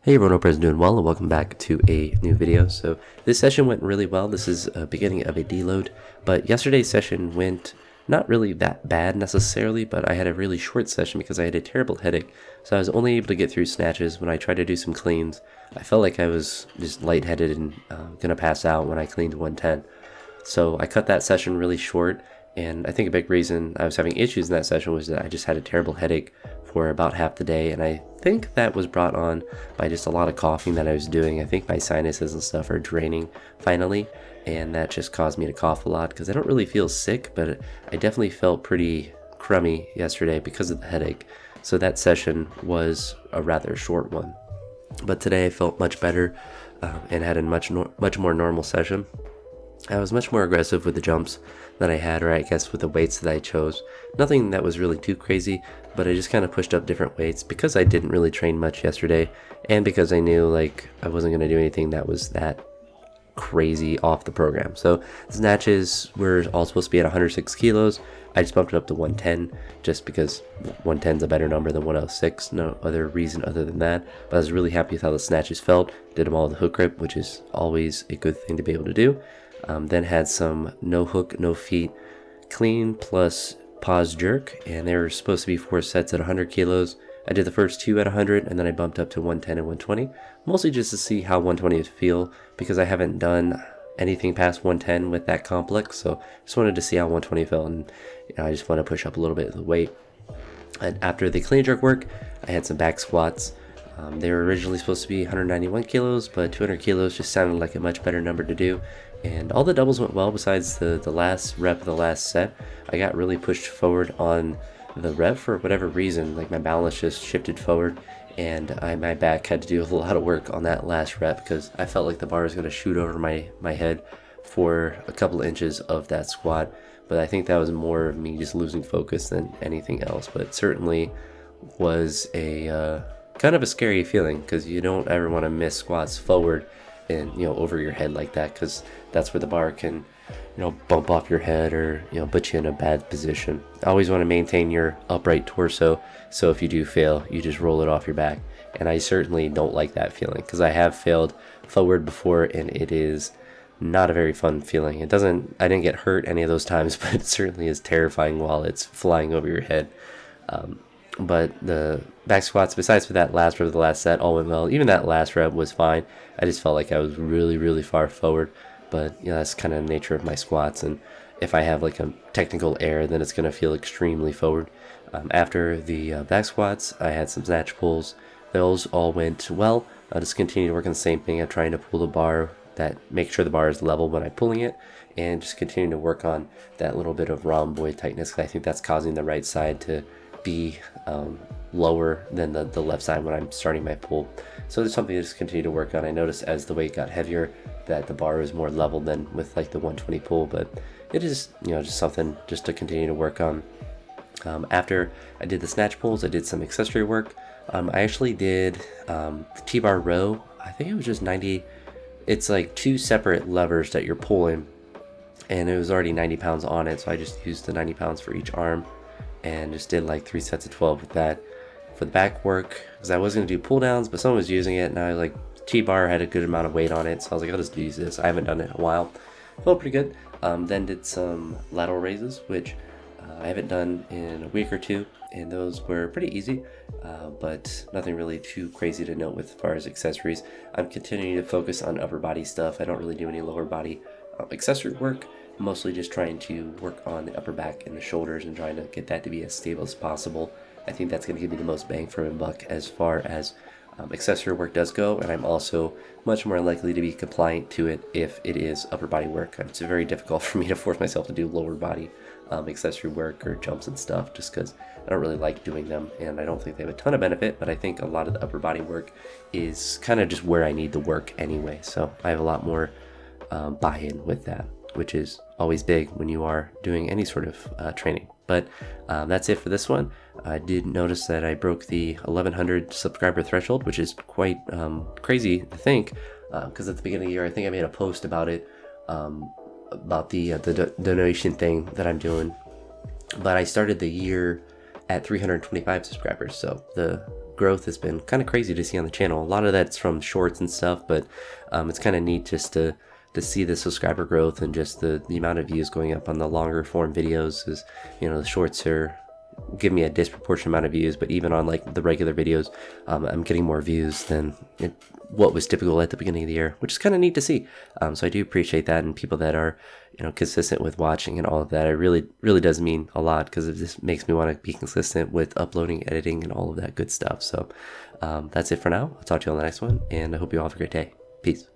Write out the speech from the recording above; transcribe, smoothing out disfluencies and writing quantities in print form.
Hey everyone, hope everyone's doing well and welcome back to a new video. So this session went really well. This is a beginning of a deload, but yesterday's session went not really that bad necessarily, but I had a really short session because I had a terrible headache. So I was only able to get through snatches. When I tried to do some cleans, I felt like I was just lightheaded and gonna pass out when I cleaned 110. So I cut that session really short, and I think a big reason I was having issues in that session was that I just had a terrible headache for about half the day, and I think that was brought on by just a lot of coughing that I was doing. I think my sinuses and stuff are draining finally, and that just caused me to cough a lot because I don't really feel sick, but I definitely felt pretty crummy yesterday because of the headache. So that session was a rather short one, but today I felt much better and had a much more normal session. I was much more aggressive with the jumps that I had, or I guess with the weights that I chose. Nothing that was really too crazy, but I just kind of pushed up different weights because I didn't really train much yesterday, and because I knew like I wasn't going to do anything that was that crazy off the program. So snatches were all supposed to be at 106 kilos. I just bumped it up to 110 just because 110 is a better number than 106. No other reason other than that. But I was really happy with how the snatches felt. Did them all with the hook grip, which is always a good thing to be able to do. Then had some no hook, no feet clean plus pause jerk, and they were supposed to be 4 sets at 100 kilos. I did the first 2 at 100, and then I bumped up to 110 and 120, mostly just to see how 120 would feel because I haven't done anything past 110 with that complex, so just wanted to see how 120 felt, and I just want to push up a little bit of the weight. And after the clean jerk work, I had some back squats. They were originally supposed to be 191 kilos, but 200 kilos just sounded like a much better number to do. And all the doubles went well besides the last rep of the last set. I got really pushed forward on the rep for whatever reason. Like my balance just shifted forward, and my back had to do a lot of work on that last rep because I felt like the bar was going to shoot over my head for a couple of inches of that squat. But I think that was more of me just losing focus than anything else. But it certainly was a kind of a scary feeling because you don't ever want to miss squats forward and over your head like that, because that's where the bar can bump off your head or put you in a bad position. I always want to maintain your upright torso, so if you do fail, you just roll it off your back. And I certainly don't like that feeling because I have failed forward before, and it is not a very fun feeling. I didn't get hurt any of those times, but it certainly is terrifying while it's flying over your head. But the back squats, besides for that last rep of the last set, all went well. Even that last rep was fine. I just felt like I was really, really far forward. But that's kind of the nature of my squats. And if I have like a technical error, then it's going to feel extremely forward. After the back squats, I had some snatch pulls. Those all went well. I'll just continue to work on the same thing. I'm trying to pull the bar, make sure the bar is level when I'm pulling it, and just continue to work on that little bit of rhomboid tightness, because I think that's causing the right side to be lower than the left side when I'm starting my pull. So there's something to just continue to work on. I noticed as the weight got heavier that the bar is more level than with like the 120 pull, but it is just something just to continue to work on. After I did the snatch pulls, I did some accessory work. I actually did T-bar row. I think it was just 90. It's like 2 separate levers that you're pulling, and it was already 90 pounds on it, so I just used the 90 pounds for each arm and just did like 3 sets of 12 with that. For the back work, because I was going to do pull downs, but someone was using it, and I like T-bar had a good amount of weight on it, so I was like, I'll just use this. I haven't done it in a while. Felt pretty good. Then did some lateral raises, which I haven't done in a week or two, and those were pretty easy, but nothing really too crazy to note with as far as accessories. I'm continuing to focus on upper body stuff. I don't really do any lower body accessory work, mostly just trying to work on the upper back and the shoulders and trying to get that to be as stable as possible. I think that's going to give me the most bang for my buck as far as accessory work does go, and I'm also much more likely to be compliant to it if it is upper body work. It's very difficult for me to force myself to do lower body accessory work or jumps and stuff, just because I don't really like doing them, and I don't think they have a ton of benefit, but I think a lot of the upper body work is kind of just where I need to work anyway, so I have a lot more buy-in with that, which is always big when you are doing any sort of training. But that's it for this one. I did notice that I broke the 1100 subscriber threshold, which is quite crazy to think, because at the beginning of the year, I think I made a post about it, about the donation thing that I'm doing. But I started the year at 325 subscribers, so the growth has been kind of crazy to see on the channel. A lot of that's from shorts and stuff, but it's kind of neat just to see the subscriber growth and just the amount of views going up on the longer form videos. Is, you know, the shorts are give me a disproportionate amount of views, but even on like the regular videos, I'm getting more views than what was typical at the beginning of the year, which is kind of neat to see. So I do appreciate that, and people that are, you know, consistent with watching and all of that, it really does mean a lot, because it just makes me want to be consistent with uploading, editing, and all of that good stuff. So that's it for now. I'll talk to you on the next one, and I hope you all have a great day. Peace.